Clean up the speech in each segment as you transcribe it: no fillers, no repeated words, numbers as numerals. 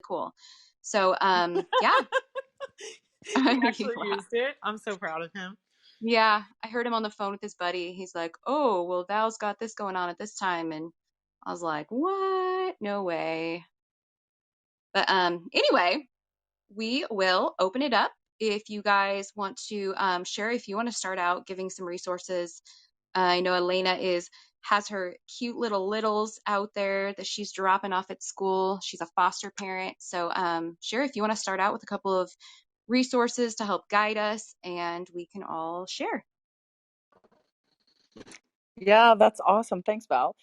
cool. So, yeah. He actually used it. I'm so proud of him. Yeah, I heard him on the phone with his buddy. He's like, "Oh, well, Val's got this going on at this time," and I was like, "What? No way." But anyway, we will open it up if you guys want to share. If you want to start out giving some resources, I know Elena has her cute little littles out there that she's dropping off at school. She's a foster parent, so share if you want to start out with a couple of resources to help guide us, and we can all share. Yeah, that's awesome. Thanks, Val.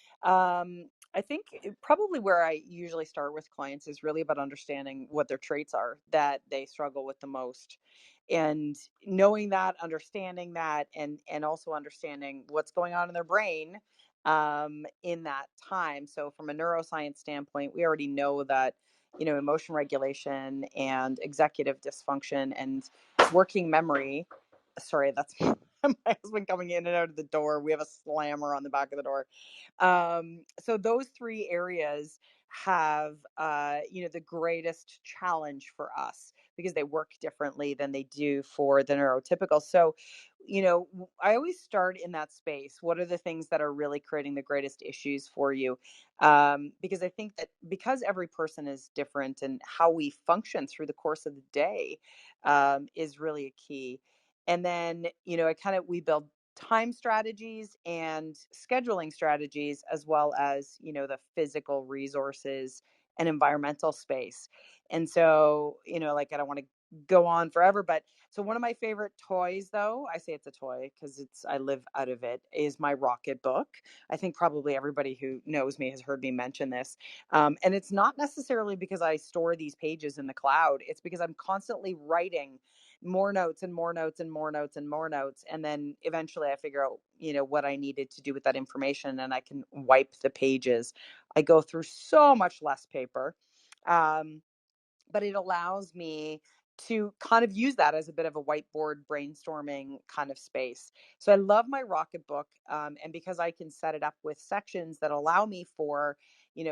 I think probably where I usually start with clients is really about understanding what their traits are that they struggle with the most. And knowing that, understanding that, and also understanding what's going on in their brain in that time. So from a neuroscience standpoint, we already know that, emotion regulation and executive dysfunction and working memory. Sorry, that's my husband coming in and out of the door. We have a slammer on the back of the door. So those three areas have, the greatest challenge for us because they work differently than they do for the neurotypical. So, I always start in that space. What are the things that are really creating the greatest issues for you? Because I think that because every person is different and how we function through the course of the day is really a key. And then, we build time strategies and scheduling strategies, as well as, the physical resources and environmental space. And so, I don't want to go on forever, but so one of my favorite toys, though, I say it's a toy because I live out of it, is my Rocket book. I think probably everybody who knows me has heard me mention this. And it's not necessarily because I store these pages in the cloud. It's because I'm constantly writing more notes and more notes and more notes and more notes. And then eventually I figure out, what I needed to do with that information, and I can wipe the pages. I go through so much less paper. But it allows me to kind of use that as a bit of a whiteboard brainstorming kind of space. So I love my Rocket book. And because I can set it up with sections that allow me for,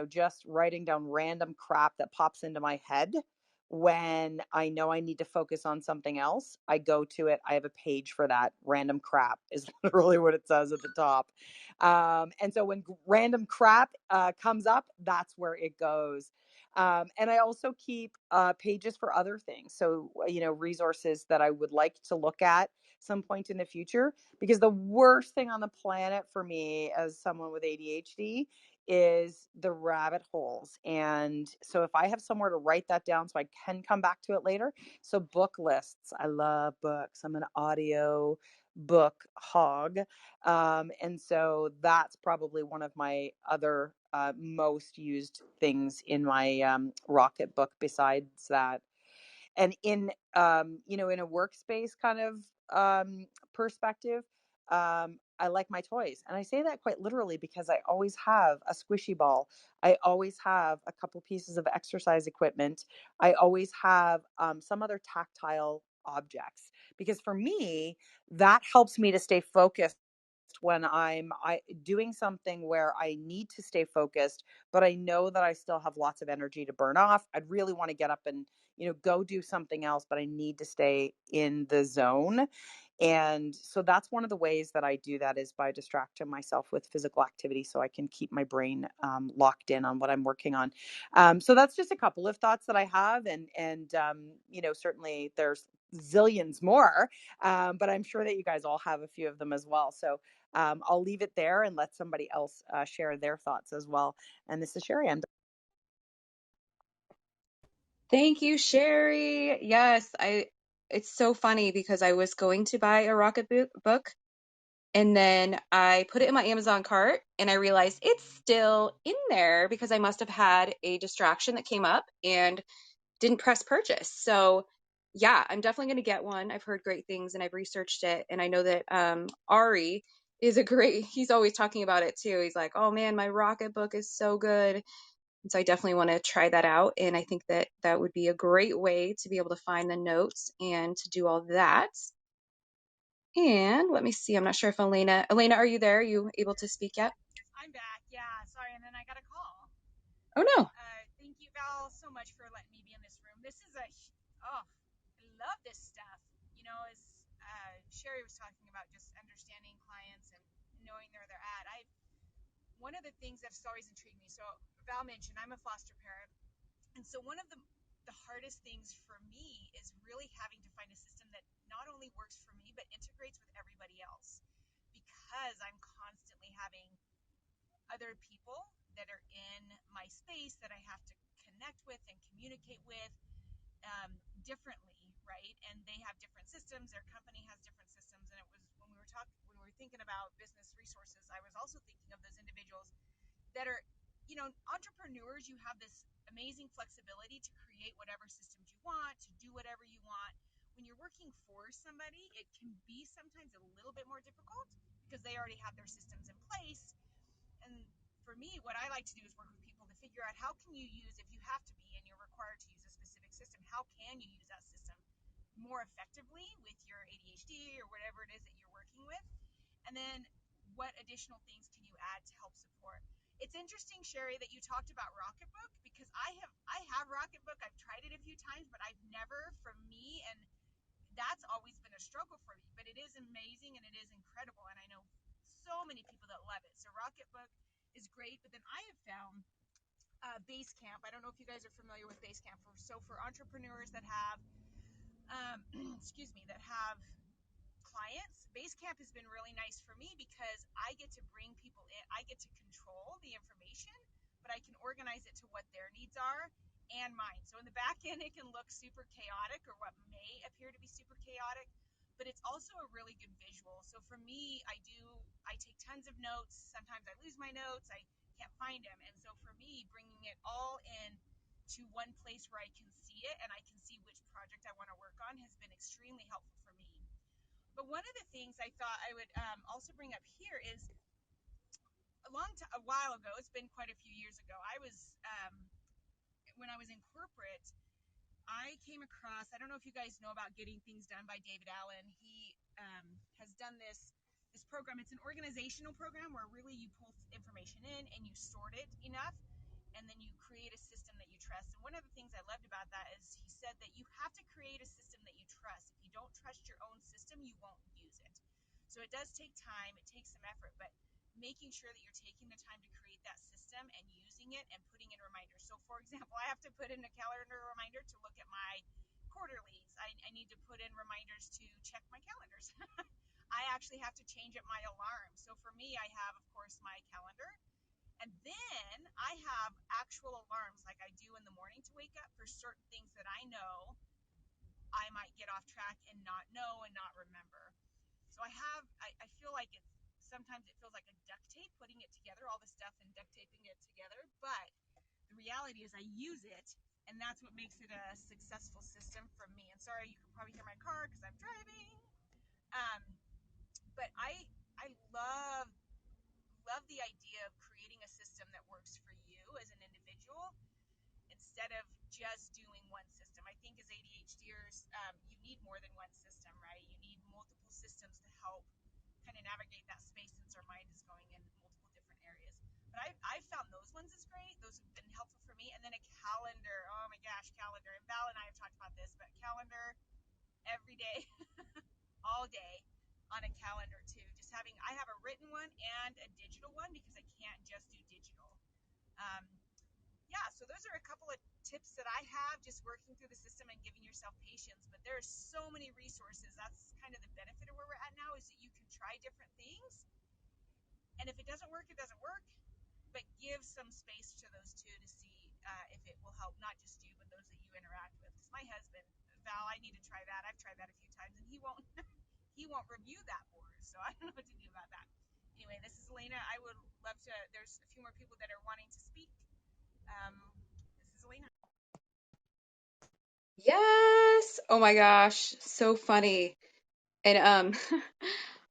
just writing down random crap that pops into my head when I know I need to focus on something else, I go to it. I have a page for that. Random crap is literally what it says at the top. And so when random crap comes up, that's where it goes. And I also keep pages for other things. So, resources that I would like to look at some point in the future, because the worst thing on the planet for me as someone with ADHD is the rabbit holes. And so if I have somewhere to write that down so I can come back to it later. So book lists, I love books. I'm an audio book hog. And so that's probably one of my other most used things in my Rocket book besides that. And in, in a workspace kind of perspective, I like my toys. And I say that quite literally because I always have a squishy ball. I always have a couple pieces of exercise equipment. I always have some other tactile objects, because for me, that helps me to stay focused when I'm doing something where I need to stay focused, but I know that I still have lots of energy to burn off. I'd really want to get up and, go do something else, but I need to stay in the zone. And so that's one of the ways that I do that, is by distracting myself with physical activity so I can keep my brain locked in on what I'm working on. So that's just a couple of thoughts that I have. And certainly there's zillions more, but I'm sure that you guys all have a few of them as well. So I'll leave it there and let somebody else share their thoughts as well. And this is Sherry. Thank you, Sherry. Yes, it's so funny because I was going to buy a Rocket book, and then I put it in my Amazon cart and I realized it's still in there because I must have had a distraction that came up and didn't press purchase. So yeah, I'm definitely going to get one. I've heard great things and I've researched it. And I know that Ari he's always talking about it too. He's like, oh man, my Rocket book is so good. And so I definitely want to try that out. And I think that that would be a great way to be able to find the notes and to do all that. And let me see. I'm not sure if Elena, are you there? Are you able to speak yet? I'm back. Yeah, sorry. And then I got a call. Oh no. Thank you, Val. Val so much for letting me be in this room. This is I love this stuff. You know, as Sherry was talking about, just understanding clients and knowing where they're at. One of the things that's always intrigued me. So Val mentioned I'm a foster parent, and so one of the hardest things for me is really having to find a system that not only works for me but integrates with everybody else, because I'm constantly having other people that are in my space that I have to connect with and communicate with differently, right? And they have different systems. Their company has different systems. And it was when we were thinking about business resources, I was also thinking of those individuals that are, entrepreneurs. You have this amazing flexibility to create whatever systems you want, to do whatever you want. When you're working for somebody, it can be sometimes a little bit more difficult because they already have their systems in place. And for me, what I like to do is work with people to figure out how can you use, if you have to be and you're required to use a specific system, how can you use that system more effectively with your ADHD or whatever it is that you're working with? And then what additional things can you add to help support? It's interesting, Sherry, that you talked about Rocketbook, because I have Rocketbook. I've tried it a few times, but I've never, for me, and that's always been a struggle for me. But it is amazing and it is incredible, and I know so many people that love it. So Rocketbook is great, but then I have found Basecamp. I don't know if you guys are familiar with Basecamp. For entrepreneurs that have, excuse me, that have clients, Basecamp has been really nice for me because I get to bring people in. I get to control the information, but I can organize it to what their needs are and mine. So in the back end, it can look super chaotic, or what may appear to be super chaotic, but it's also a really good visual. So for me, I take tons of notes. Sometimes I lose my notes. I can't find them. And so for me, bringing it all in to one place where I can see it and I can see which project I want to work on has been extremely helpful for me. But one of the things I thought I would also bring up here is a while ago. It's been quite a few years ago. When I was in corporate, I came across. I don't know if you guys know about Getting Things Done by David Allen. He has done this program. It's an organizational program where really you pull information in and you sort it enough, and then you create a system that you trust. And one of the things I loved about that is he said that you have to create a system that you trust. If you don't trust your own system, you won't use it. So it does take time, it takes some effort, but making sure that you're taking the time to create that system and using it and putting in reminders. So for example, I have to put in a calendar reminder to look at my quarterlies. I need to put in reminders to check my calendars. I actually have to change up my alarm. So for me, I have, of course, my calendar. And then I have actual alarms like I do in the morning to wake up for certain things that I know I might get off track and not know and not remember. So I feel like sometimes it feels like a duct tape, putting it together, all the stuff and duct taping it together. But the reality is I use it, and that's what makes it a successful system for me. And sorry, you can probably hear my car because I'm driving. But I love the idea of creating a system that works for you as an individual instead of just doing one system. I think as ADHDers, you need more than one system, right? You need multiple systems to help kind of navigate that space since our mind is going in multiple different areas. But I've found those ones is great. Those have been helpful for me. And then a calendar. Oh my gosh, calendar. And Val and I have talked about this, but calendar every day, all day on a calendar too. I have a written one and a digital one because I can't just do digital. Um, yeah, so those are a couple of tips that I have, just working through the system and giving yourself patience. But there's so many resources. That's kind of the benefit of where we're at now, is that you can try different things. And if it doesn't work, it doesn't work. But give some space to those two to see if it will help not just you, but those that you interact with. Because my husband, Val, I need to try that. I've tried that a few times, and he won't review that board. So I don't know what to do about that. Anyway, this is Elena. I would love to. There's a few more people that are wanting to speak. This is Elena. Yes. Oh my gosh, so funny. And I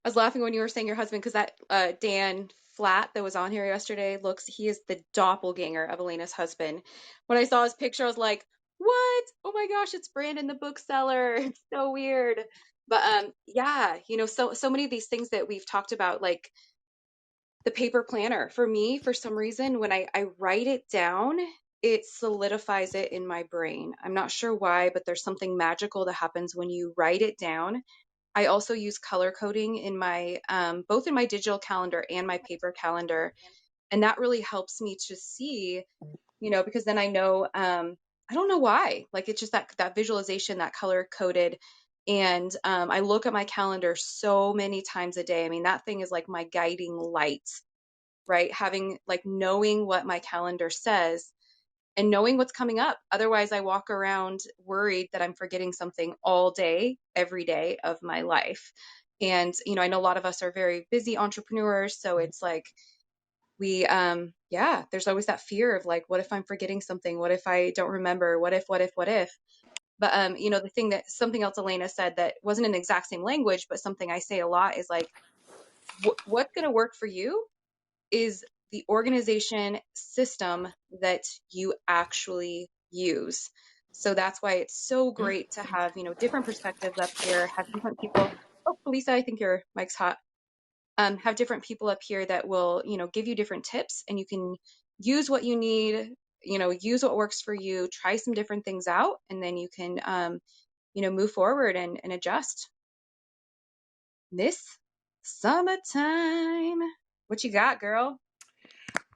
was laughing when you were saying your husband, because that Dan Flat that was on here yesterday he is the doppelganger of Elena's husband. When I saw his picture, I was like, what? Oh my gosh, it's Brandon the bookseller. It's so weird. But yeah, so many of these things that we've talked about, like the paper planner, for me, for some reason, when I write it down, it solidifies it in my brain. I'm not sure why, but there's something magical that happens when you write it down. I also use color coding in my both in my digital calendar and my paper calendar, and that really helps me to see, because then I know, I don't know why, like it's just that visualization, that color coded. And I look at my calendar so many times a day. I mean, that thing is like my guiding light, right? Having, like, knowing what my calendar says and knowing what's coming up. Otherwise, I walk around worried that I'm forgetting something all day, every day of my life. And, I know a lot of us are very busy entrepreneurs. So it's like yeah, there's always that fear of like, what if I'm forgetting something? What if I don't remember? What if? But, the thing that something else Elena said that wasn't in the exact same language, but something I say a lot is like, what's going to work for you is the organization system that you actually use. So that's why it's so great to have, different perspectives up here, have different people. Oh, Lisa, I think your mic's hot. Have different people up here that will, give you different tips, and you can use what you need, use what works for you, try some different things out, and then you can, move forward and adjust. This summertime. What you got, girl?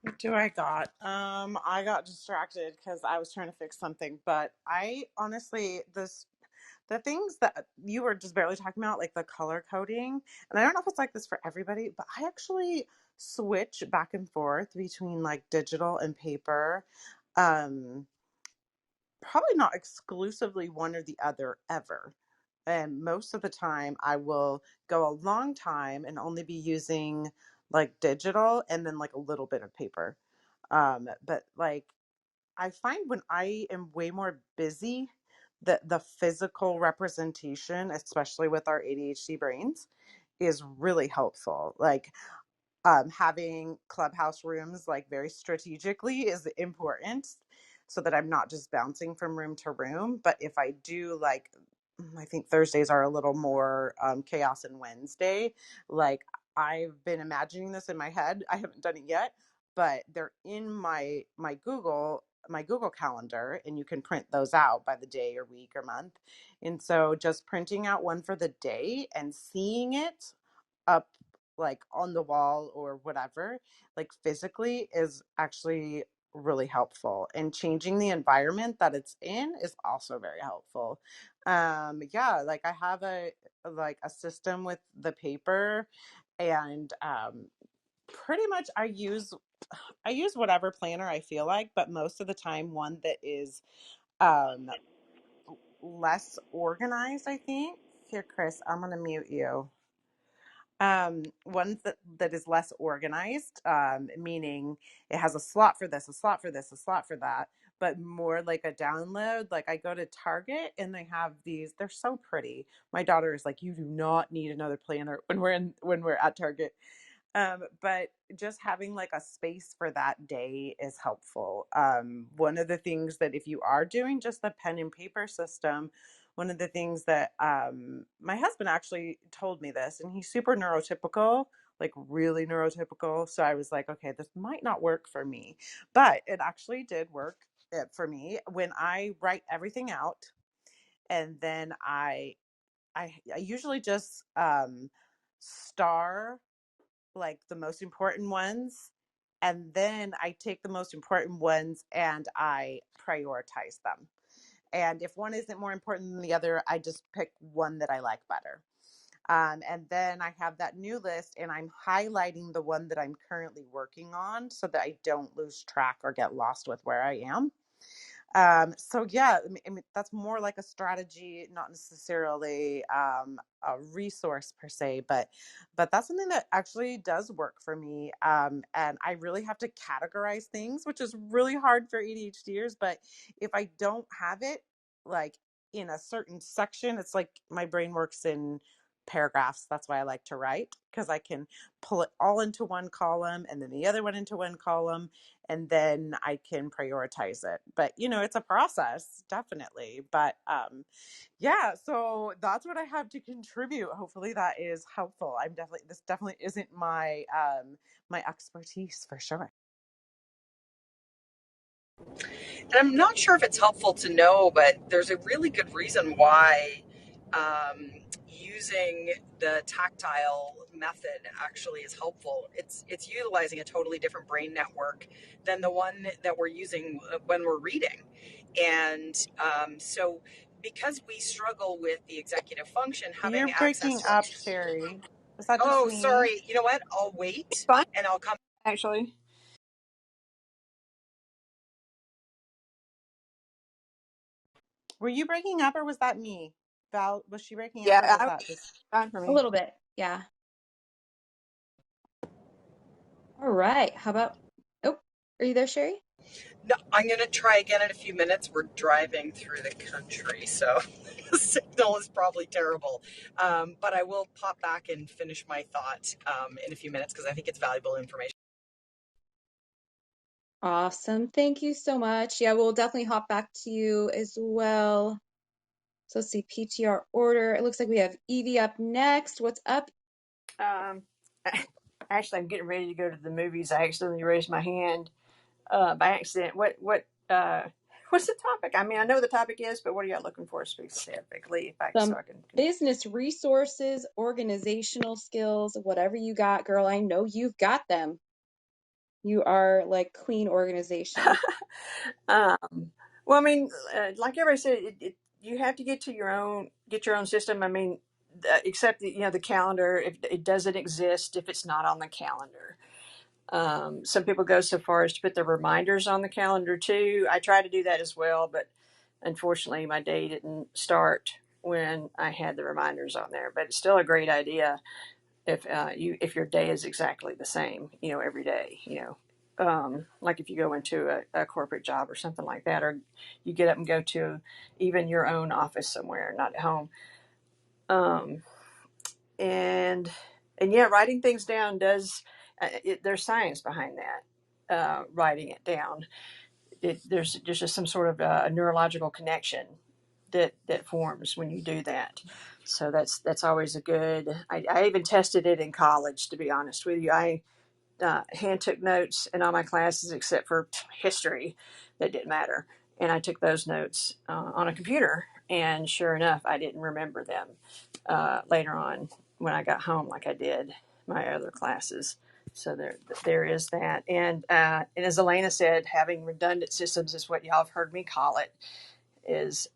What do I got? I got distracted because I was trying to fix something, but I honestly, the things that you were just barely talking about, like the color coding, and I don't know if it's like this for everybody, but I actually switch back and forth between like digital and paper. Um, Probably not exclusively one or the other ever. And most of the time, I will go a long time and only be using like digital and then like a little bit of paper. But like I find when I am way more busy, the physical representation, especially with our ADHD brains, is really helpful. Like having Clubhouse rooms like very strategically is important so that I'm not just bouncing from room to room. But if I do, like, I think Thursdays are a little more chaos, and Wednesday, like I've been imagining this in my head. I haven't done it yet, but they're in my Google calendar, and you can print those out by the day or week or month. And so just printing out one for the day and seeing it up like on the wall or whatever, like physically, is actually really helpful. And changing the environment that it's in is also very helpful. Yeah, like I have a system with the paper, and pretty much I use whatever planner I feel like, but most of the time one that is um less organized, I think. Here, Chris, I'm gonna mute you. One that is less organized, meaning it has a slot for this, a slot for this, a slot for that, but more like a download. Like I go to Target and they have these, they're so pretty. My daughter is like, you do not need another planner when we're at Target. But just having like a space for that day is helpful. One of the things that, if you are doing just the pen and paper system, one of the things that my husband actually told me this, and he's super neurotypical, like really neurotypical. So I was like, okay, this might not work for me, but it actually did work for me when I write everything out, and then I usually just star like the most important ones, and then I take the most important ones and I prioritize them. And if one isn't more important than the other, I just pick one that I like better. And then I have that new list, and I'm highlighting the one that I'm currently working on so that I don't lose track or get lost with where I am. So yeah, I mean, that's more like a strategy, not necessarily a resource per se, but that's something that actually does work for me. And I really have to categorize things, which is really hard for ADHDers. But if I don't have it like in a certain section, it's like my brain works in paragraphs. That's why I like to write, because I can pull it all into one column and then the other one into one column, and then I can prioritize it. But it's a process, definitely. But yeah, so that's what I have to contribute. Hopefully that is helpful. This definitely isn't my my expertise for sure. And I'm not sure if it's helpful to know, but there's a really good reason why using the tactile method actually is helpful. It's utilizing a totally different brain network than the one that we're using when we're reading, and so because we struggle with the executive function, having You're access breaking to. up, Sherry. Is that just Oh, me? sorry. You know what? I'll wait Fine, and I'll come. actually. Were you breaking up or was that me? Val, was she breaking up Yeah, or was that just. fine for A me. little bit. Yeah. All right. How about, oh, are you there, Sherry? No, I'm going to try again in a few minutes. We're driving through the country, so the signal is probably terrible. But I will pop back and finish my thought in a few minutes because I think it's valuable information. Awesome. Thank you so much. Yeah, we'll definitely hop back to you as well. So let's see, PTR order. It looks like we have Evie up next. What's up? Um, actually, I'm getting ready to go to the movies. I accidentally raised my hand by accident. What's the topic? I mean, I know what the topic is, but what are y'all looking for specifically? So Some I can. business resources, organizational skills, whatever you got, girl. I know you've got them. You are like queen organization. um, well, I mean, like everybody said, you have to get your own system. I mean, except the calendar. If it doesn't exist, if it's not on the calendar. Some people go so far as to put the reminders on the calendar too. I try to do that as well, but unfortunately, my day didn't start when I had the reminders on there. But it's still a great idea if your day is exactly the same, every day. Like if you go into a corporate job or something like that, or you get up and go to even your own office somewhere, not at home. Um, and and yeah, writing things down does. There's science behind that. Writing it down, there's just some sort of a neurological connection that forms when you do that. So that's always a good. I even tested it in college. To be honest with you, I hand took notes in all my classes except for history, that didn't matter, and I took those notes on a computer. And sure enough, I didn't remember them later on when I got home, like I did my other classes. So there is that, and as Elena said, having redundant systems is what y'all have heard me call it. Is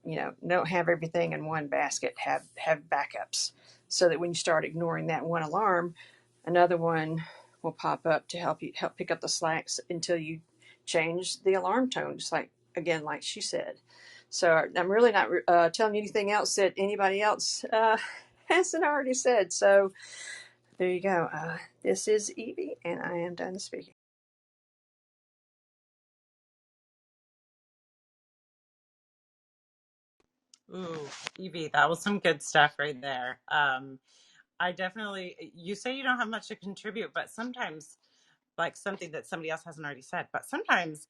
don't have everything in one basket. Have backups, so that when you start ignoring that one alarm, another one will pop up to help pick up the slacks until you change the alarm tone. Just like she said. So I'm really not telling you anything else that anybody else hasn't already said. So there you go. This is Evie, and I am done speaking. Ooh, Evie, that was some good stuff right there. I definitely, you say you don't have much to contribute, but sometimes, like something that somebody else hasn't already said, but sometimes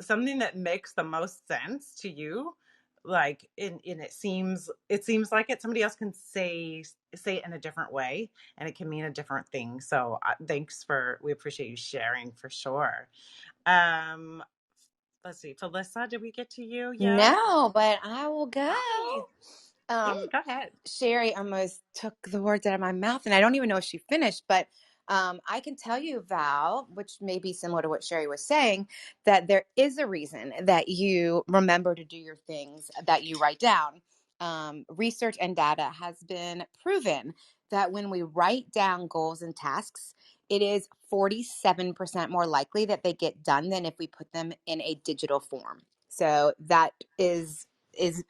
something that makes the most sense to you, like in it seems like it, somebody else can say it in a different way, and it can mean a different thing. So we appreciate you sharing for sure. Um, let's see, Felissa, did we get to you yet? No, but I will go. Hi. Yeah, go ahead. Sherry almost took the words out of my mouth, and I don't even know if she finished, but I can tell you, Val, which may be similar to what Sherry was saying, that there is a reason that you remember to do your things that you write down. Research and data has been proven that when we write down goals and tasks, it is 47% more likely that they get done than if we put them in a digital form. So that is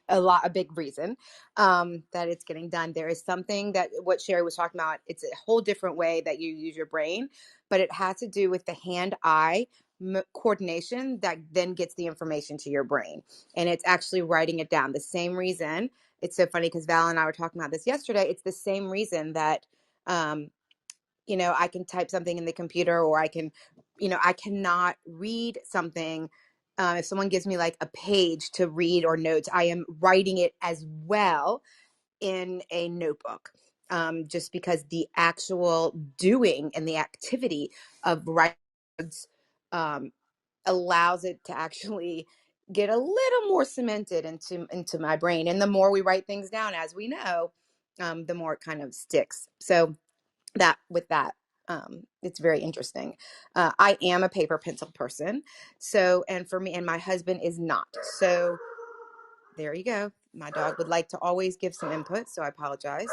a big reason that it's getting done. There is something that what Sherry was talking about. It's a whole different way that you use your brain, but it has to do with the hand-eye coordination that then gets the information to your brain. And it's actually writing it down. The same reason, it's so funny because Val and I were talking about this yesterday. It's the same reason that, I can type something in the computer, or I cannot read something. If someone gives me like a page to read or notes, I am writing it as well in a notebook, just because the actual doing and the activity of writing, um, allows it to actually get a little more cemented into my brain. And the more we write things down, as we know, the more it kind of sticks. So that with that, it's very interesting. I am a paper pencil person. So, and for me, and my husband is not. So there you go. My dog would like to always give some input, so I apologize.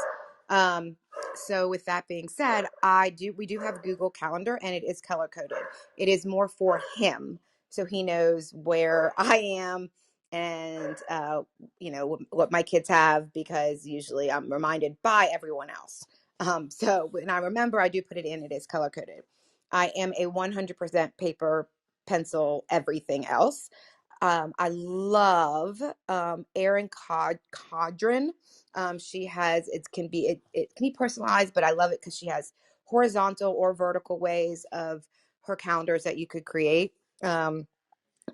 Um, so with that being said, we do have Google Calendar, and it is color coded. It is more for him, so he knows where I am and what my kids have, because usually I'm reminded by everyone else. So when I remember, I do put it in. It is color coded. I am a 100% paper, pencil, everything else. I love Erin Codron. She has it can be personalized, but I love it because she has horizontal or vertical ways of her calendars that you could create.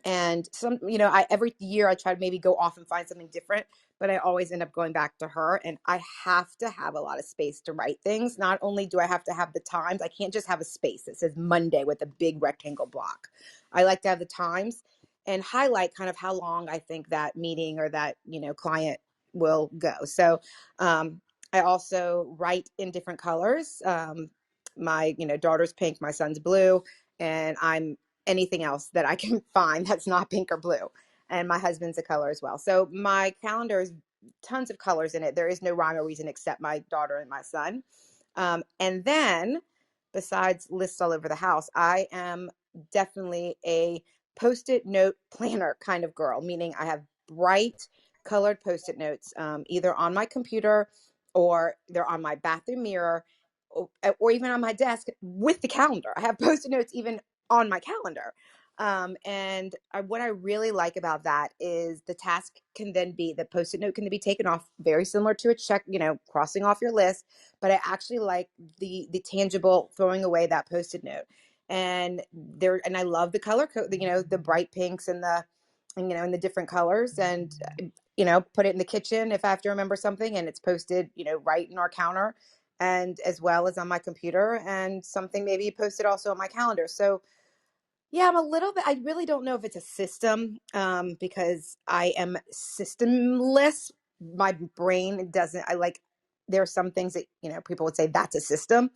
And some, I every year I try to maybe go off and find something different, but I always end up going back to her. And I have to have a lot of space to write things. Not only do I have to have the times, I can't just have a space that says Monday with a big rectangle block. I like to have the times and highlight kind of how long I think that meeting or that client will go. So I also write in different colors. My daughter's pink, my son's blue, and I'm anything else that I can find that's not pink or blue. And my husband's a color as well. So my calendar is tons of colors in it. There is no rhyme or reason except my daughter and my son. And then besides lists all over the house, I am definitely a post-it note planner kind of girl, meaning I have bright colored post-it notes, either on my computer or they're on my bathroom mirror, or even on my desk with the calendar. I have post-it notes even on my calendar. What I really like about that is the task can then be, the post-it note can be taken off, very similar to a check, crossing off your list. But I actually like the tangible throwing away that post-it note. And I love the color code, the bright pinks and and the different colors, and put it in the kitchen if I have to remember something, and it's posted, right in our counter, and as well as on my computer, and something maybe posted also on my calendar. So yeah, I'm a little bit, I really don't know if it's a system, because I am systemless. My brain doesn't, there are some things that, people would say that's a system.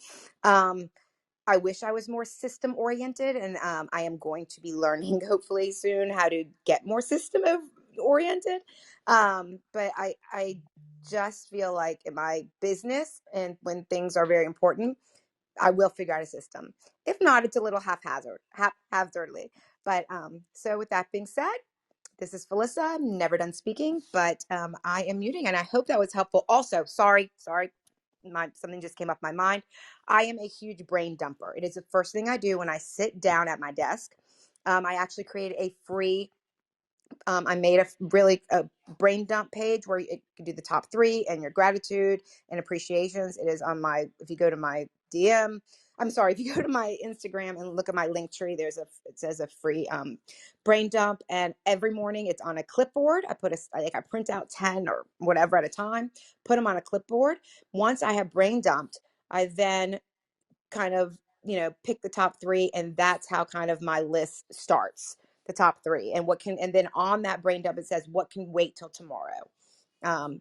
I wish I was more system oriented, and I am going to be learning hopefully soon how to get more system oriented. But I just feel like in my business and when things are very important, I will figure out a system. If not, it's a little haphazardly. But so with that being said, this is Felissa. I'm never done speaking, but I am muting, and I hope that was helpful. Also, sorry, something just came up my mind. I am a huge brain dumper. It is the first thing I do when I sit down at my desk. I actually created a free I made a brain dump page where you can do the top 3 and your gratitude and appreciations. It is on if you go to my DM, I'm sorry, if you go to my Instagram and look at my link tree, it says a free brain dump. And every morning it's on a clipboard. I print out 10 or whatever at a time, put them on a clipboard. Once I have brain dumped, I then kind of, pick the top 3, and that's how kind of my list starts, the top 3. And then on that brain dump, it says what can wait till tomorrow.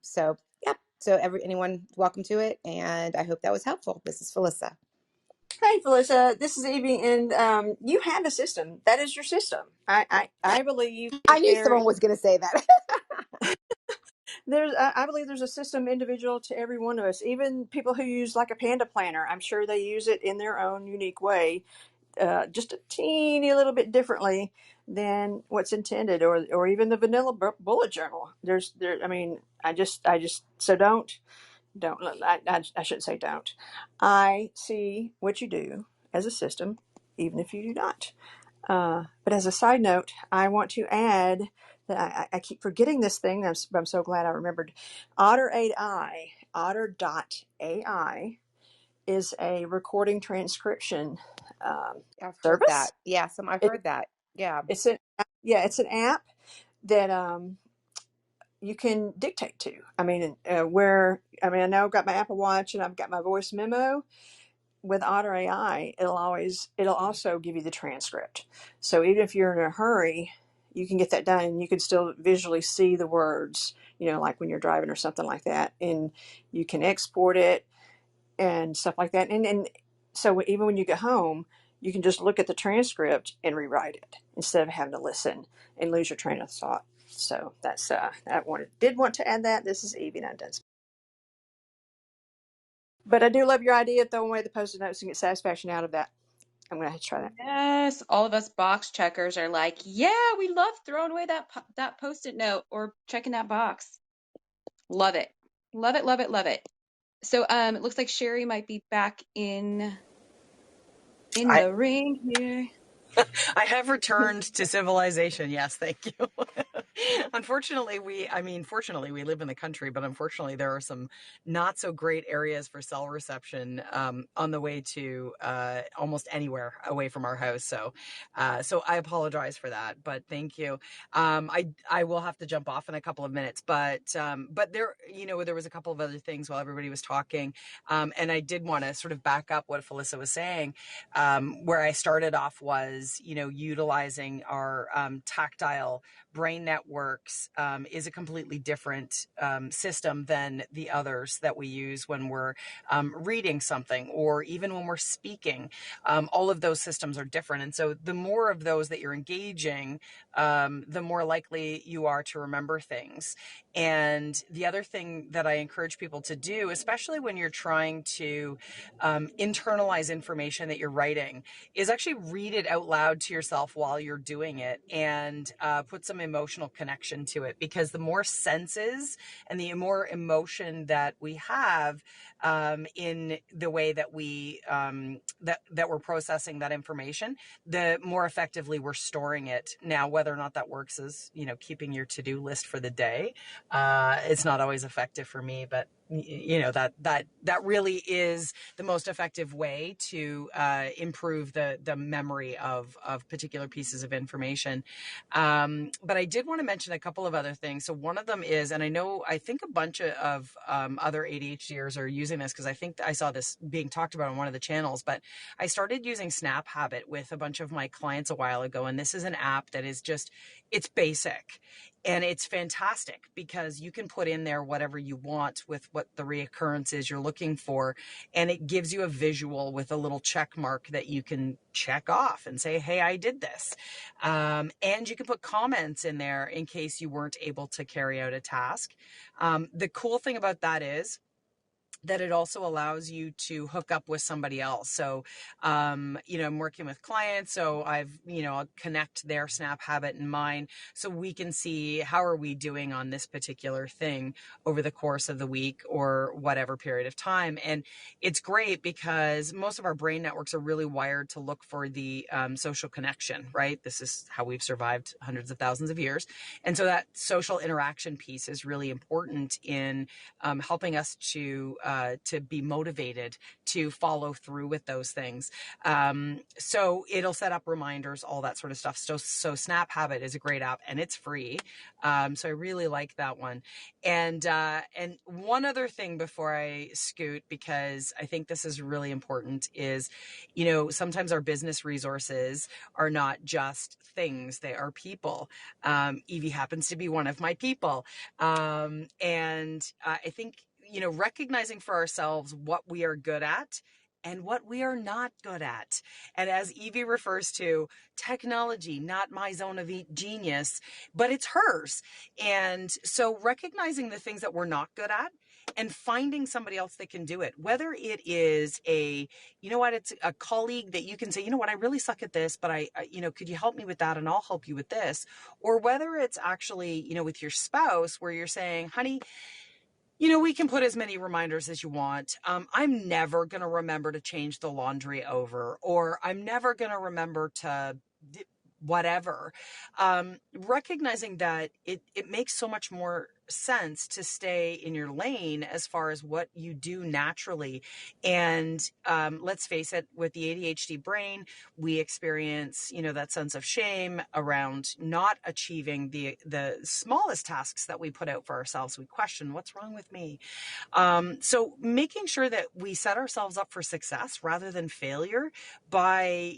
So yep. So anyone welcome to it. And I hope that was helpful. This is Felissa. Hey, Felicia, this is Evie, and you have a system. That is your system. I believe I that knew someone was going to say that. I believe there's a system individual to every one of us. Even people who use like a panda planner, I'm sure they use it in their own unique way, just a teeny little bit differently than what's intended, or even the vanilla bullet journal. I mean, I just so don't I shouldn't say don't. I see what you do as a system, even if you do not. But as a side note, I want to add that I keep forgetting this thing. I'm so glad I remembered. Otter AI, Otter.ai is a recording transcription I've heard that. service. Yeah, I've It, heard that. Yeah. it's an app that you can dictate to. I mean, I know I've got my Apple Watch and I've got my voice memo. with Otter AI, it'll also give you the transcript. So even if you're in a hurry, you can get that done, and you can still visually see the words, like when you're driving or something like that, and you can export it and stuff like that. And so even when you get home, you can just look at the transcript and rewrite it instead of having to listen and lose your train of thought. So that's did want to add that. This is Evie, and I'm done. But I do love your idea of throwing away the post-it notes and get satisfaction out of that. I'm gonna have to try that. Yes, all of us box checkers are like, yeah, we love throwing away that post-it note or checking that box. Love it. Love it, love it, love it. So it looks like Sherry might be back in I the ring here. I have returned to civilization. Yes, thank you. Unfortunately, fortunately, we live in the country, but unfortunately, there are some not so great areas for cell reception on the way to almost anywhere away from our house. So I apologize for that, but thank you. I will have to jump off in a couple of minutes, but there, there was a couple of other things while everybody was talking, and I did want to sort of back up what Felissa was saying. Where I started off was, utilizing our tactile brain networks is a completely different system than the others that we use when we're reading something or even when we're speaking. All of those systems are different. And so the more of those that you're engaging, the more likely you are to remember things. And the other thing that I encourage people to do, especially when you're trying to internalize information that you're writing, is actually read it out loud to yourself while you're doing it, and put some emotional connection to it, because the more senses and the more emotion that we have in the way that we that we're processing that information, the more effectively we're storing it. Now, whether or not that works is, keeping your to-do list for the day. It's not always effective for me, but that really is the most effective way to improve the memory of particular pieces of information. But I did want to mention a couple of other things. So one of them is, and I think a bunch of other ADHDers are using this, because I think I saw this being talked about on one of the channels, but I started using Snap Habit with a bunch of my clients a while ago. And this is an app that is it's basic. And it's fantastic because you can put in there whatever you want with what the reoccurrence is you're looking for. And it gives you a visual with a little check mark that you can check off and say, hey, I did this. And you can put comments in there in case you weren't able to carry out a task. The cool thing about that is that it also allows you to hook up with somebody else. So, I'm working with clients, so I'll connect their Snap Habit and mine, so we can see how are we doing on this particular thing over the course of the week or whatever period of time. And it's great because most of our brain networks are really wired to look for the social connection, right? This is how we've survived hundreds of thousands of years. And so that social interaction piece is really important in helping us to be motivated to follow through with those things. So it'll set up reminders, all that sort of stuff. So Snap Habit is a great app, and it's free. So I really like that one. And one other thing before I scoot, because I think this is really important, is, sometimes our business resources are not just things, they are people. Evie happens to be one of my people. And I think, recognizing for ourselves what we are good at and what we are not good at. And as Evie refers to, technology, not my zone of genius, but it's hers. And so recognizing the things that we're not good at and finding somebody else that can do it, whether it is it's a colleague that you can say, I really suck at this, but I could you help me with that? And I'll help you with this. Or whether it's actually, with your spouse, where you're saying, honey, we can put as many reminders as you want. I'm never going to remember to change the laundry over, or I'm never going to remember to whatever. Recognizing that it makes so much more sense to stay in your lane as far as what you do naturally. And let's face it, with the ADHD brain, we experience, that sense of shame around not achieving the smallest tasks that we put out for ourselves. We question, what's wrong with me? So making sure that we set ourselves up for success rather than failure by,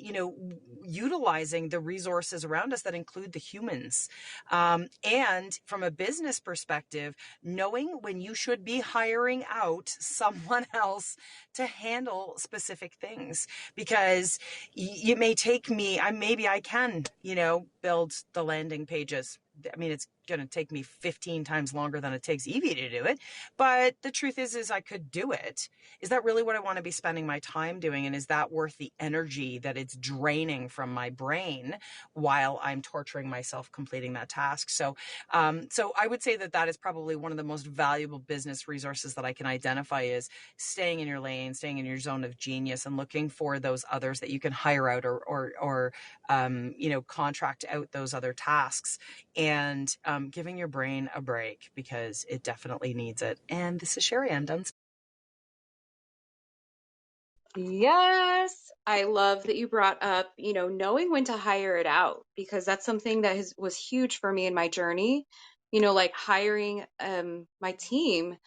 utilizing the resources around us that include the humans. And from a business perspective, knowing when you should be hiring out someone else to handle specific things, because it may take me, maybe I can, build the landing pages. I mean, it's going to take me 15 times longer than it takes Evie to do it. But the truth is I could do it. Is that really what I want to be spending my time doing? And is that worth the energy that it's draining from my brain while I'm torturing myself completing that task? So I would say that is probably one of the most valuable business resources that I can identify, is staying in your lane, staying in your zone of genius, and looking for those others that you can hire out or contract out those other tasks, and giving your brain a break, because it definitely needs it. And this is Sherry. I'm done. Yes, I love that you brought up, knowing when to hire it out, because that's something that was huge for me in my journey. Like hiring my team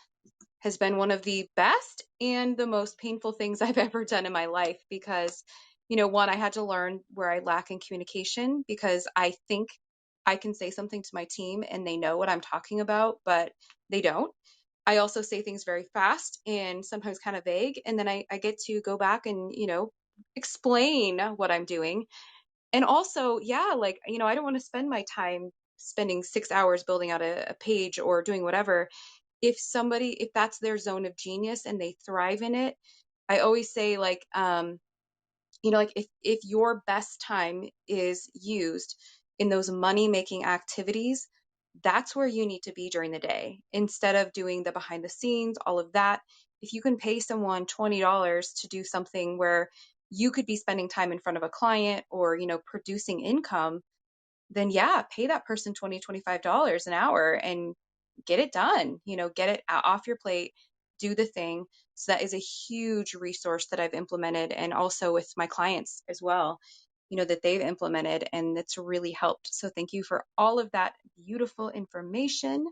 has been one of the best and the most painful things I've ever done in my life, because, one, I had to learn where I lack in communication, because I think I can say something to my team and they know what I'm talking about, but they don't. I also say things very fast and sometimes kind of vague. And then I get to go back and, explain what I'm doing. And also, yeah, like, I don't want to spend my time spending 6 hours building out a page or doing whatever. If that's their zone of genius and they thrive in it, I always say, like, like, if your best time is used in those money making activities, that's where you need to be during the day, instead of doing the behind the scenes, all of that. If you can pay someone $20 to do something where you could be spending time in front of a client or, producing income, then yeah, pay that person $25 an hour and get it done, get it off your plate, do the thing. So that is a huge resource that I've implemented, and also with my clients as well, that they've implemented, and it's really helped. So thank you for all of that beautiful information.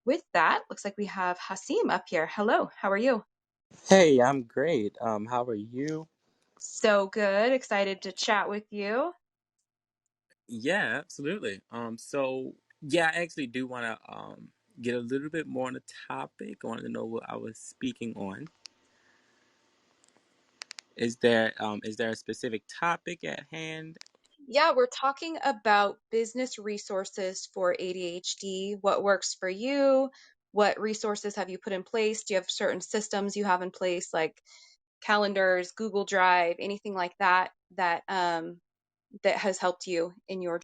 With that, looks like we have Hasim up here. Hello, how are you? Hey, I'm great. How are you? So good. Excited to chat with you. Yeah, absolutely. So yeah, I actually do want to get a little bit more on the topic. I wanted to know what I was speaking on. Is there a specific topic at hand? Yeah, we're talking about business resources for ADHD. What works for you? What resources have you put in place? Do you have certain systems you have in place, like calendars, Google Drive, anything like that, that has helped you in your...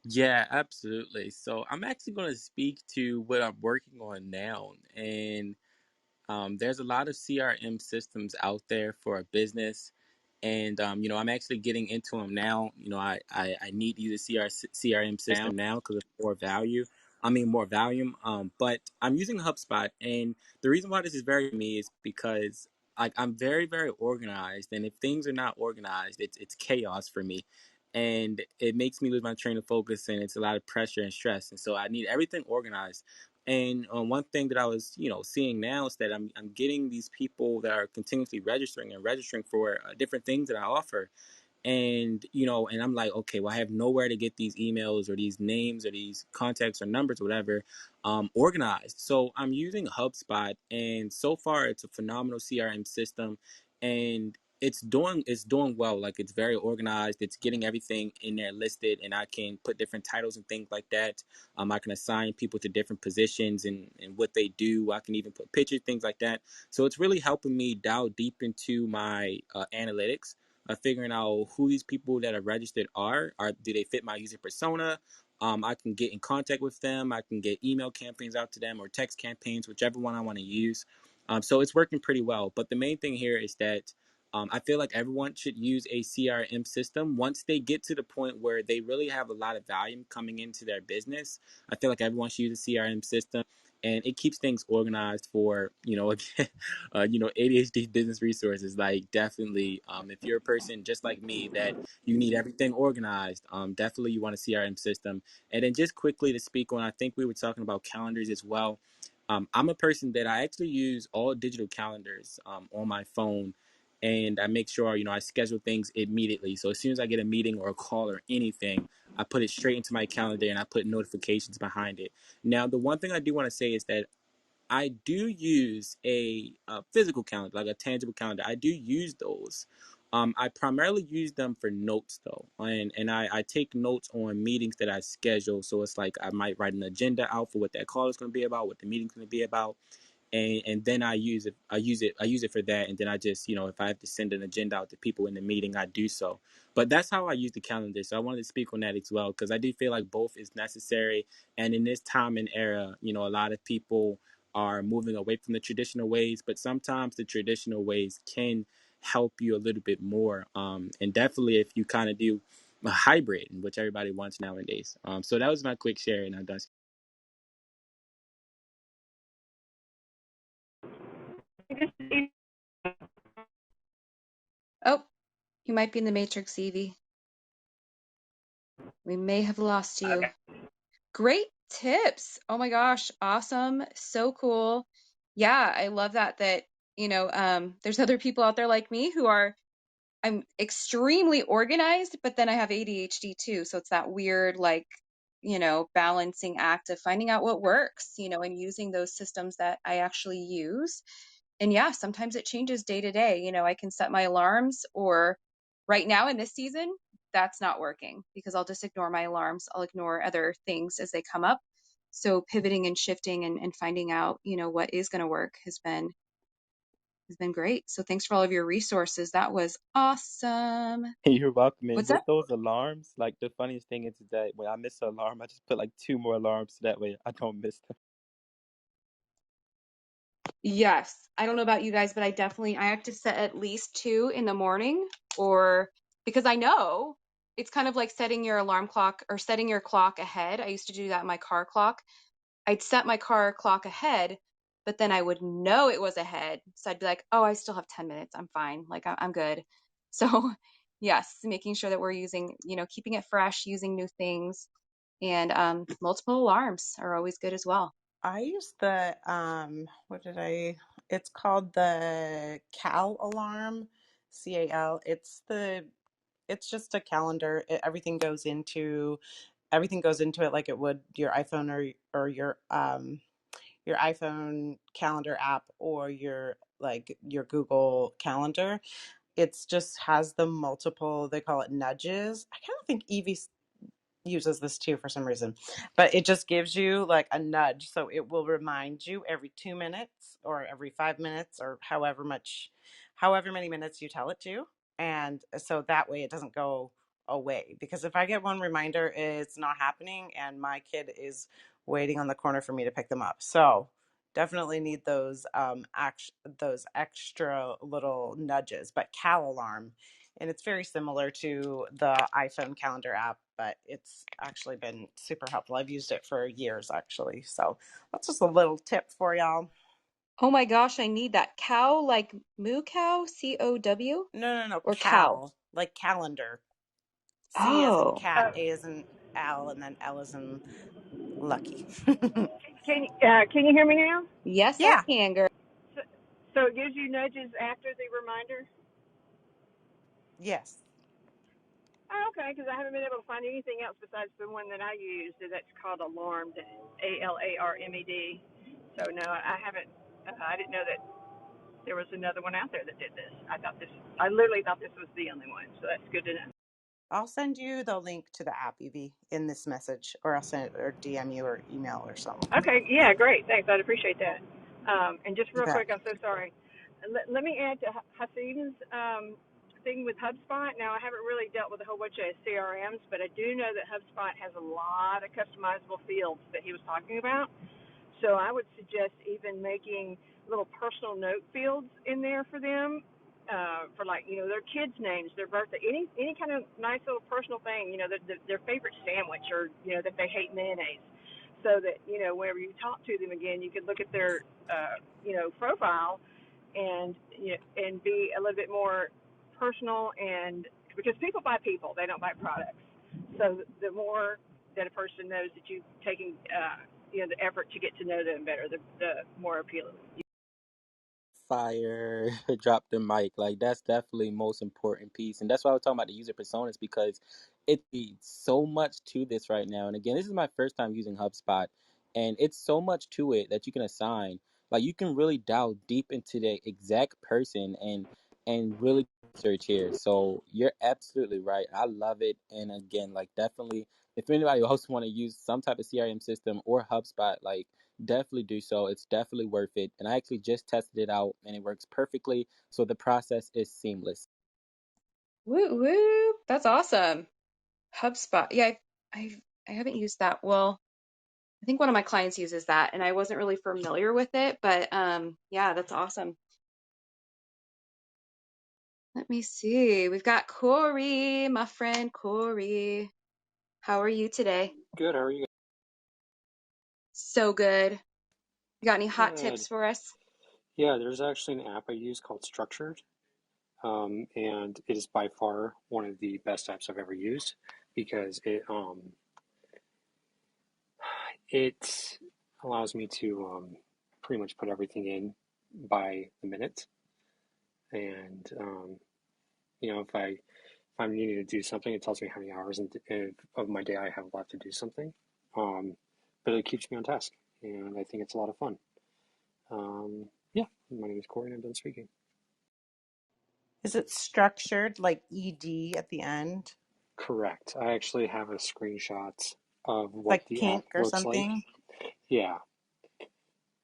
Yeah, absolutely. So I'm actually going to speak to what I'm working on now, and there's a lot of CRM systems out there for a business, and I'm actually getting into them now. I need to use a CRM system now because of more value. I mean, more volume. But I'm using HubSpot, and the reason why this is very me is because I'm very, very organized, and if things are not organized, it's chaos for me, and it makes me lose my train of focus, and it's a lot of pressure and stress, and so I need everything organized. And one thing that I was, seeing now is that I'm getting these people that are continuously registering for different things that I offer, and I'm like, okay, well, I have nowhere to get these emails or these names or these contacts or numbers or whatever organized. So I'm using HubSpot, and so far it's a phenomenal CRM system, and it's doing well. Like, it's very organized. It's getting everything in there listed, and I can put different titles and things like that. I can assign people to different positions and what they do. I can even put pictures, things like that. So it's really helping me dial deep into my analytics, figuring out who these people that are registered are. Do they fit my user persona? I can get in contact with them. I can get email campaigns out to them or text campaigns, whichever one I want to use. So it's working pretty well. But the main thing here is that I feel like everyone should use a CRM system once they get to the point where they really have a lot of volume coming into their business. I feel like everyone should use a CRM system, and it keeps things organized for again, ADHD business resources. Like definitely, if you're a person just like me that you need everything organized, definitely you want a CRM system. And then just quickly to speak on, I think we were talking about calendars as well. I'm a person that I actually use all digital calendars on my phone, and I make sure I schedule things immediately. So as soon as I get a meeting or a call or anything, I put it straight into my calendar and I put notifications behind it. Now, the one thing I do want to say is that I do use a physical calendar, like a tangible calendar. I do use those. I primarily use them for notes though, and I take notes on meetings that I schedule. So it's like I might write an agenda out for what that call is going to be about, what the meeting's going to be about, and then I use it for that, and then I just if I have to send an agenda out to people in the meeting, I do so. But that's how I use the calendar. So I wanted to speak on that as well, because I do feel like both is necessary. And in this time and era, a lot of people are moving away from the traditional ways, but sometimes the traditional ways can help you a little bit more, and definitely if you kind of do a hybrid, which everybody wants nowadays. So that was my quick share, and I'm done. Oh, you might be in the Matrix, Evie. We may have lost you. Great tips. Oh my gosh, awesome. So cool. Yeah, I love that there's other people out there like me who I'm extremely organized, but then I have ADHD too. So it's that weird, like, balancing act of finding out what works, and using those systems that I actually use. And yeah, sometimes it changes day to day. I can set my alarms, or right now in this season, that's not working because I'll just ignore my alarms. I'll ignore other things as they come up. So pivoting and shifting and finding out, what is going to work has been great. So thanks for all of your resources. That was awesome. You're welcome. And What's with up? those alarms, like the funniest thing is that when I miss an alarm, I just put like two more alarms so that way I don't miss them. Yes. I don't know about you guys, but I have to set at least two in the morning, or because I know it's kind of like setting your alarm clock or setting your clock ahead. I used to do that in my car clock. I'd set my car clock ahead, but then I would know it was ahead. So I'd be like, oh, I still have 10 minutes. I'm fine. Like I'm good. So yes, making sure that we're using, keeping it fresh, using new things, and multiple alarms are always good as well. I use the it's called the Cal alarm, CAL. It's just a calendar. Everything goes into it like it would your iPhone or your iPhone calendar app or your Google Calendar. It's just has the multiple, they call it nudges. I kind of think Evie uses this too for some reason, but it just gives you like a nudge, so it will remind you every 2 minutes or every 5 minutes or however many minutes you tell it to. And so that way it doesn't go away, because if I get one reminder, it's not happening and my kid is waiting on the corner for me to pick them up. So definitely need those extra little nudges. But Cal Alarm, and it's very similar to the iPhone calendar app, but it's actually been super helpful. I've used it for years actually. So that's just a little tip for y'all. Oh my gosh, I need that. Cow, like moo cow, COW, No, or cow? Cal, like calendar. C as in Oh, cat, A as in Al, and then L as in lucky. Can you hear me now? yes, I Yeah. can, girl. So, so it gives you nudges after the reminder. Yes. Oh, okay, because I haven't been able to find anything else besides the one that I used. That's called Alarmed, ALARMED. So no, I haven't. I didn't know that there was another one out there that did this. I literally thought this was the only one. So that's good to know. I'll send you the link to the app, Evie, in this message, or I'll send it or DM you or email or something. Okay, yeah, great. Thanks. I'd appreciate that. And just You real bet. quick, I'm so sorry. Let me add to Hasim's thing with HubSpot. Now, I haven't really dealt with a whole bunch of CRMs, but I do know that HubSpot has a lot of customizable fields that he was talking about. So I would suggest even making little personal note fields in there for them, for like, their kids' names, their birthday, any kind of nice little personal thing, their favorite sandwich, or that they hate mayonnaise, so that whenever you talk to them again, you can look at their profile, and and be a little bit more personal, and because people buy people, they don't buy products. So the more that a person knows that you've taken the effort to get to know them better, the more appealing. Fire. Drop the mic. Like, that's definitely most important piece, and that's why I was talking about the user personas, because it needs so much to this right now. And again, this is my first time using HubSpot, and it's so much to it that you can assign. Like, you can really dive deep into the exact person and really search here. So you're absolutely right. I love it. And again, like, definitely, if anybody else want to use some type of CRM system or HubSpot, like, definitely do so. It's definitely worth it. And I actually just tested it out and it works perfectly. So the process is seamless. Woo woo. That's awesome. HubSpot. Yeah, I haven't used that. Well, I think one of my clients uses that and I wasn't really familiar with it, but yeah, that's awesome. Let me see. We've got Corey, my friend Corey. How are you today? Good. How are you? So good. You got any hot Good. tips for us? Yeah, there's actually an app I use called Structured, and it is by far one of the best apps I've ever used because it allows me to pretty much put everything in by the minute, and if I'm needing to do something, it tells me how many hours of my day I have left to do something, um, but it keeps me on task, and I think it's a lot of fun. Yeah, my name is Corey, and I'm done speaking. Is it structured like ED at the end? Correct. I actually have a screenshot of what Like the app pink or looks like. something? Yeah,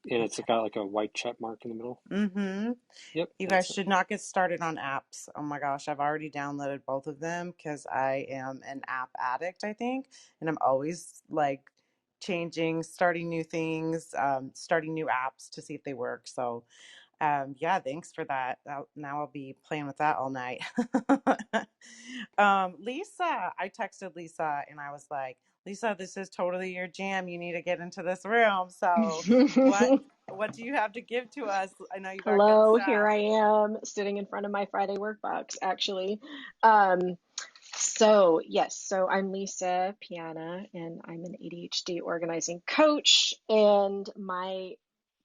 and it's got like a white check mark in the middle. Mm-hmm. Yep, You guys that's it. should not get started on apps. Oh my gosh, I've already downloaded both of them because I am an app addict, I think. And I'm always like changing, starting new things, starting new apps to see if they work. So yeah, thanks for that. Now I'll be playing with that all night. Lisa, I texted Lisa and I was like, Lisa, this is totally your jam. You need to get into this room. So what what do you have to give to us? I know you got good Hello, here stuff. I am sitting in front of my Friday workbox, actually. Um, so I'm Lisa Piana, and I'm an ADHD organizing coach. And my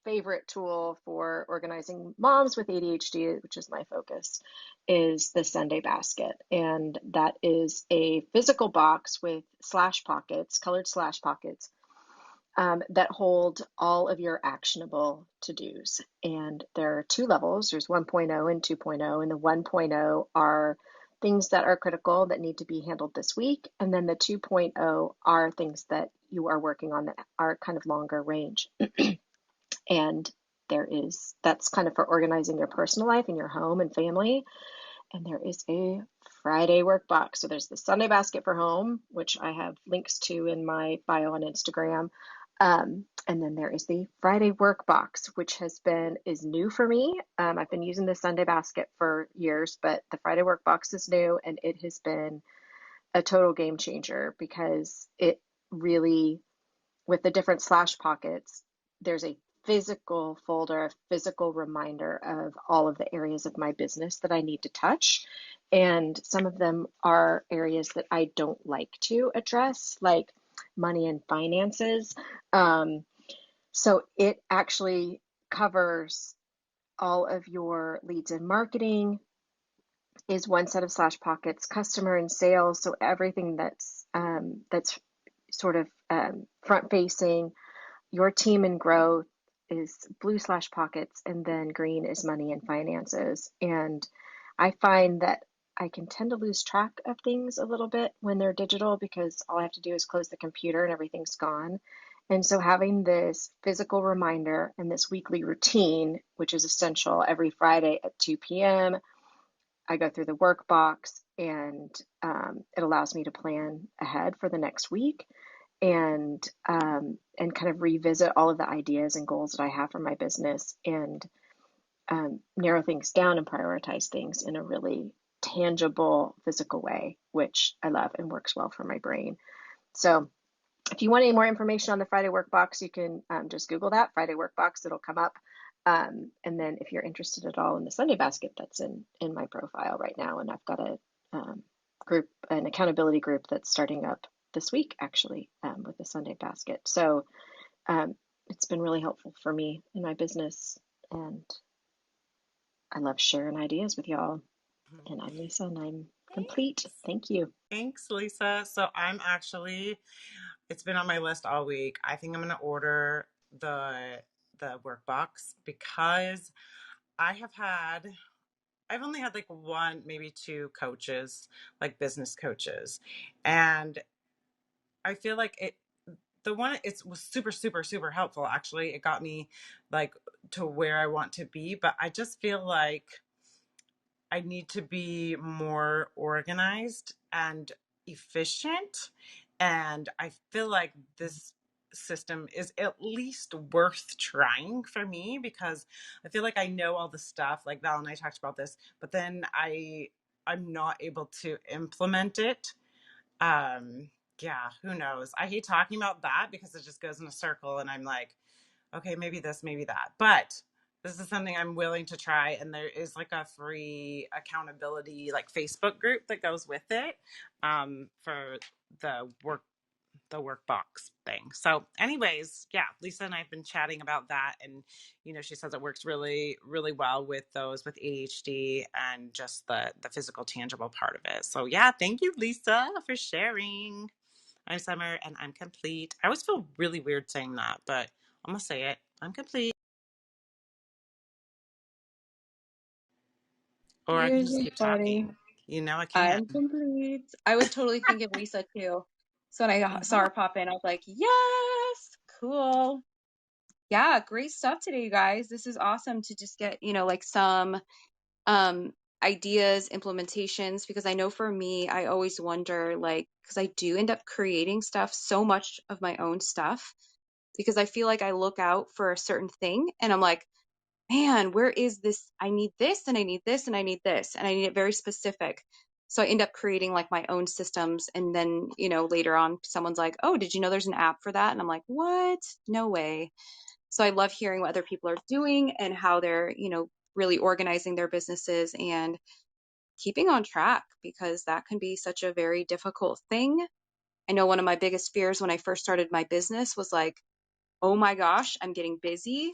favorite tool for organizing moms with ADHD, which is my focus, is the Sunday basket. And that is a physical box with slash pockets, colored slash pockets, that hold all of your actionable to-dos. And there are two levels. There's 1.0 and 2.0. And the 1.0 are things that are critical that need to be handled this week. And then the 2.0 are things that you are working on that are kind of longer range. And that's kind of for organizing your personal life and your home and family. And there is a Friday workbox. So there's the Sunday basket for home, which I have links to in my bio on Instagram. And then there is the Friday workbox, which is new for me. I've been using the Sunday basket for years, but the Friday workbox is new, and it has been a total game changer because it really, with the different slash pockets, there's a physical folder, a physical reminder of all of the areas of my business that I need to touch. And some of them are areas that I don't like to address, like money and finances. So it actually covers all of your leads and marketing is one set of slash pockets, customer and sales. So everything that's sort of front facing, your team and growth is blue slash pockets, and then green is money and finances. And I find that I can tend to lose track of things a little bit when they're digital because all I have to do is close the computer and everything's gone. And so having this physical reminder and this weekly routine, which is essential every Friday at 2 p.m., I go through the workbox, and it allows me to plan ahead for the next week, and kind of revisit all of the ideas and goals that I have for my business. And narrow things down and prioritize things in a really tangible, physical way, which I love and works well for my brain. So if you want any more information on the Friday Workbox, you can just Google that, Friday Workbox, it'll come up. And then if you're interested at all in the Sunday Basket, that's in my profile right now. And I've got a group, an accountability group that's starting up this week, actually, with the Sunday Basket. So it's been really helpful for me in my business. And I love sharing ideas with y'all. And I'm Lisa, and I'm complete. Thanks. Thank you. Thanks, Lisa. So I'm actually, it's been on my list all week. I think I'm going to order the workbox because I have had, I've only had like one, maybe two coaches, like business coaches. And I feel like the one, it was super, super, super helpful. Actually, it got me like to where I want to be, but I just feel like I need to be more organized and efficient. And I feel like this system is at least worth trying for me because I feel like I know all the stuff. Like Val and I talked about this, but then I'm not able to implement it. Yeah, who knows? I hate talking about that because it just goes in a circle and I'm like, okay, maybe this, maybe that. But this is something I'm willing to try. And there is like a free accountability, like Facebook group that goes with it for the workbox thing. So anyways, yeah, Lisa and I have been chatting about that. And, you know, she says it works really, really well with those with ADHD and just the physical, tangible part of it. So yeah, thank you, Lisa, for sharing. I'm Summer and I'm complete. I always feel really weird saying that, but I'm going to say it. I'm complete. Or I can You're just so keep funny. talking. You know, I can. I'm complete. I was totally thinking of Lisa too. So when I saw Uh-huh. her pop in, I was like, yes, cool. Yeah, great stuff today, you guys. This is awesome to just get, like some um ideas, implementations, because I know for me, I always wonder, like, because I do end up creating stuff, so much of my own stuff, because I feel like I look out for a certain thing and I'm like, man, where is this? I need this and I need this and I need this and I need it very specific. So I end up creating like my own systems. And then, later on, someone's like, oh, did you know there's an app for that? And I'm like, what? No way. So I love hearing what other people are doing and how they're, really organizing their businesses and keeping on track, because that can be such a very difficult thing. I know one of my biggest fears when I first started my business was like, oh my gosh, I'm getting busy.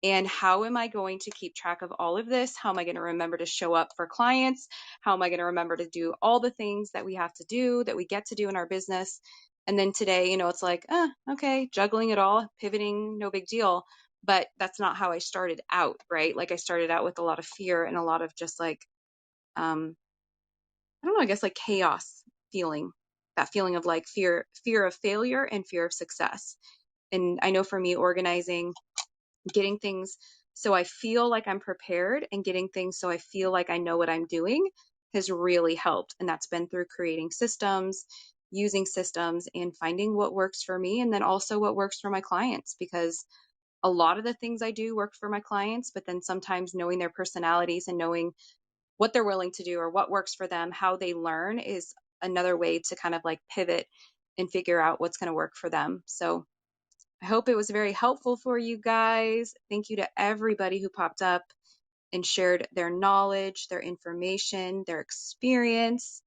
And how am I going to keep track of all of this? How am I going to remember to show up for clients? How am I going to remember to do all the things that we have to do, that we get to do in our business? And then today, it's like, okay, juggling it all, pivoting, no big deal. But that's not how I started out, right? Like I started out with a lot of fear and a lot of just like, I don't know, I guess like chaos feeling, that feeling of like fear of failure and fear of success. And I know for me, organizing, getting things so I feel like I'm prepared and getting things so I feel like I know what I'm doing has really helped. And that's been through creating systems, using systems, and finding what works for me. And then also what works for my clients, because a lot of the things I do work for my clients, but then sometimes knowing their personalities and knowing what they're willing to do or what works for them, how they learn is another way to kind of like pivot and figure out what's going to work for them. So I hope it was very helpful for you guys. Thank you to everybody who popped up and shared their knowledge, their information, their experience.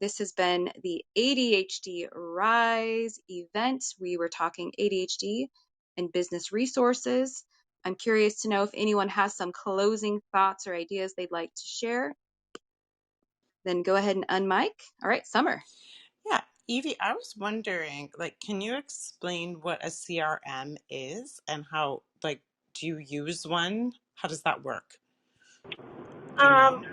This has been the ADHD Rise event. We were talking ADHD and business resources. I'm curious to know if anyone has some closing thoughts or ideas they'd like to share. Then go ahead and unmic. All right, Summer. Yeah. Evie, I was wondering, like, can you explain what a CRM is and how, like, do you use one? How does that work? Do you know? Um,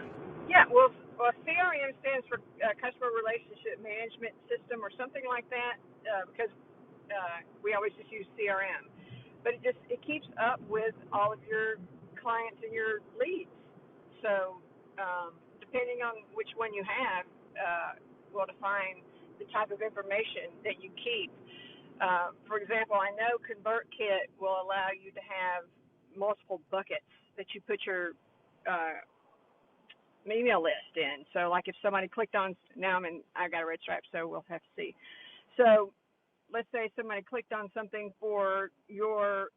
yeah, well, CRM stands for Customer Relationship Management System or something like that, because we always just use CRM. But it keeps up with all of your clients and your leads. So depending on which one you have, will define the type of information that you keep. For example, I know ConvertKit will allow you to have multiple buckets that you put your email list in. So like if somebody clicked on, now I got a red stripe, so we'll have to see. So let's say somebody clicked on something for your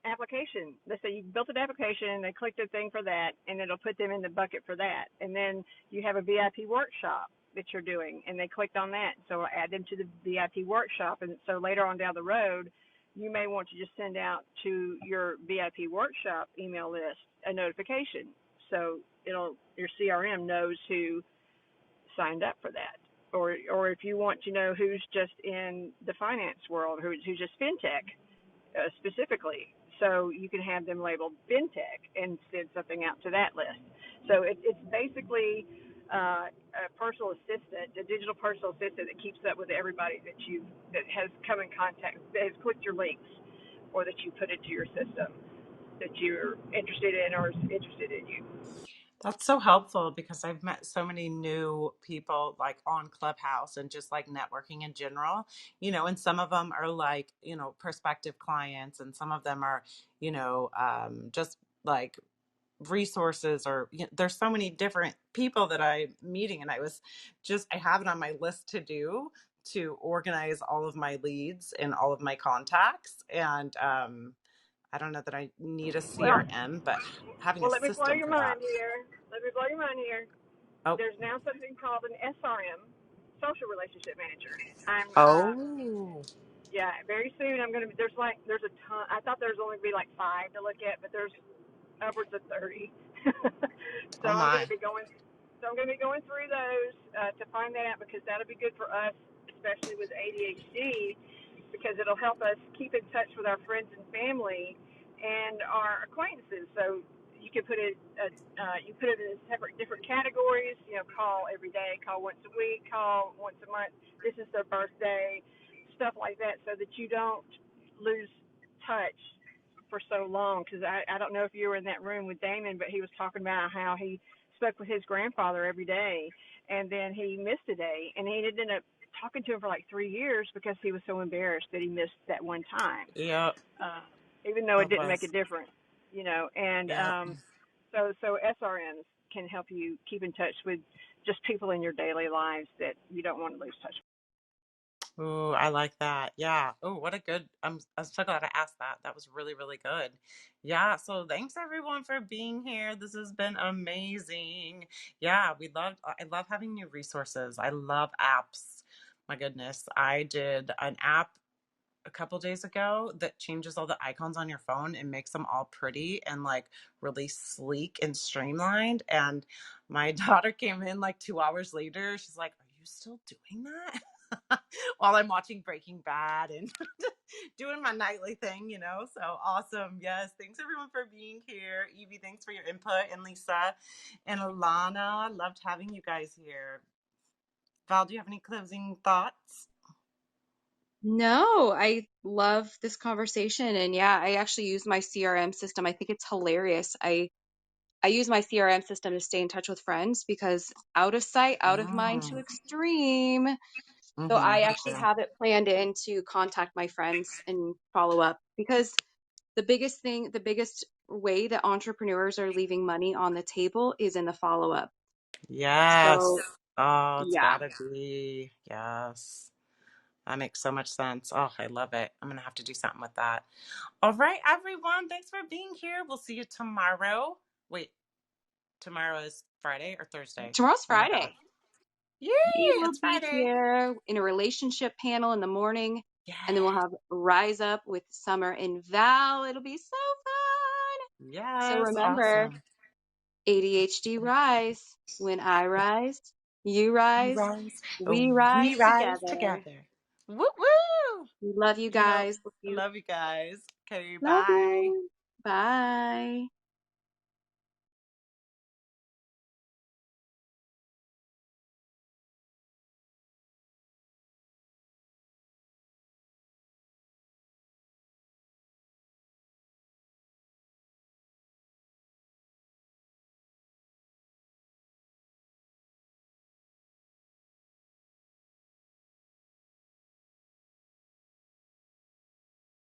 application. Let's say you built an application, they clicked a thing for that, and it'll put them in the bucket for that. And then you have a VIP workshop that you're doing, and they clicked on that. So I'll add them to the VIP workshop. And so later on down the road, you may want to just send out to your VIP workshop email list a notification. So your CRM knows who signed up for that. Or if you want to know who's just in the finance world, who's just fintech, specifically. So you can have them labeled FinTech and send something out to that list. So it's basically a personal assistant, a digital personal assistant that keeps up with everybody that has come in contact, that has clicked your links, or that you put into your system that you're interested in or is interested in you. That's so helpful because I've met so many new people like on Clubhouse and just like networking in general, and some of them are like, prospective clients, and some of them are, just like resources, or there's so many different people that I'm meeting, and I have it on my list to do to organize all of my leads and all of my contacts. And I don't know that I need a Well, CRM, but having a let me blow system your for that. mind here. Oh, There's now something called an SRM, Social Relationship Manager. I'm oh, Yeah, very soon I'm gonna. There's a ton. I thought there's only be like 5 to look at, but there's upwards of 30. so oh I'm gonna my. be going. So I'm gonna be going through those to find that out, because that'll be good for us, especially with ADHD, because it'll help us keep in touch with our friends and family and our acquaintances. So you can put it. You put it in different categories. Call every day, call once a week, call once a month. This is their birthday, stuff like that, so that you don't lose touch for so long. Because I don't know if you were in that room with Damon, but he was talking about how he spoke with his grandfather every day, and then he missed a day, and he ended up talking to him for like 3 years because he was so embarrassed that he missed that one time, Yep, uh, even though it it didn't make a was. difference. And Yep. so SRMs can help you keep in touch with just people in your daily lives that you don't want to lose touch Ooh, I like that. Yeah. Oh, what a good. I'm so glad I asked that. That was really, really good. Yeah. So thanks everyone for being here. This has been amazing. Yeah, I love having new resources. I love apps. My goodness. I did an app a couple days ago that changes all the icons on your phone and makes them all pretty and like really sleek and streamlined. And my daughter came in like 2 hours later. She's like, "Are you still doing that?" While I'm watching Breaking Bad and doing my nightly thing, So awesome. Yes. Thanks everyone for being here. Evie, thanks for your input. And Lisa and Alana, loved having you guys here. Val, do you have any closing thoughts? No, I love this conversation. And yeah, I actually use my CRM system. I think it's hilarious. I use my CRM system to stay in touch with friends, because out of sight, out of mind to Mm. extreme. So I actually Yeah. have it planned in to contact my friends and follow up, because the biggest way that entrepreneurs are leaving money on the table is in the follow up. Yes. So Oh, it's yeah. gotta be. Yes. That makes so much sense. Oh, I love it. I'm gonna have to do something with that. All right, everyone. Thanks for being here. We'll see you tomorrow. Wait, tomorrow is Friday or Thursday? Tomorrow's Oh my God. Friday. Yay! We will It's be Friday. here in a relationship panel in the morning, and then we'll Yeah. have Rise Up with Summer and Val. It'll be so fun. So Yes. remember, Awesome. ADHD rise. When I rise, you rise, Rise. we We rise rise together. together. Woo woo! We love you You know, guys. I love you guys. Okay, Love bye. you. Bye.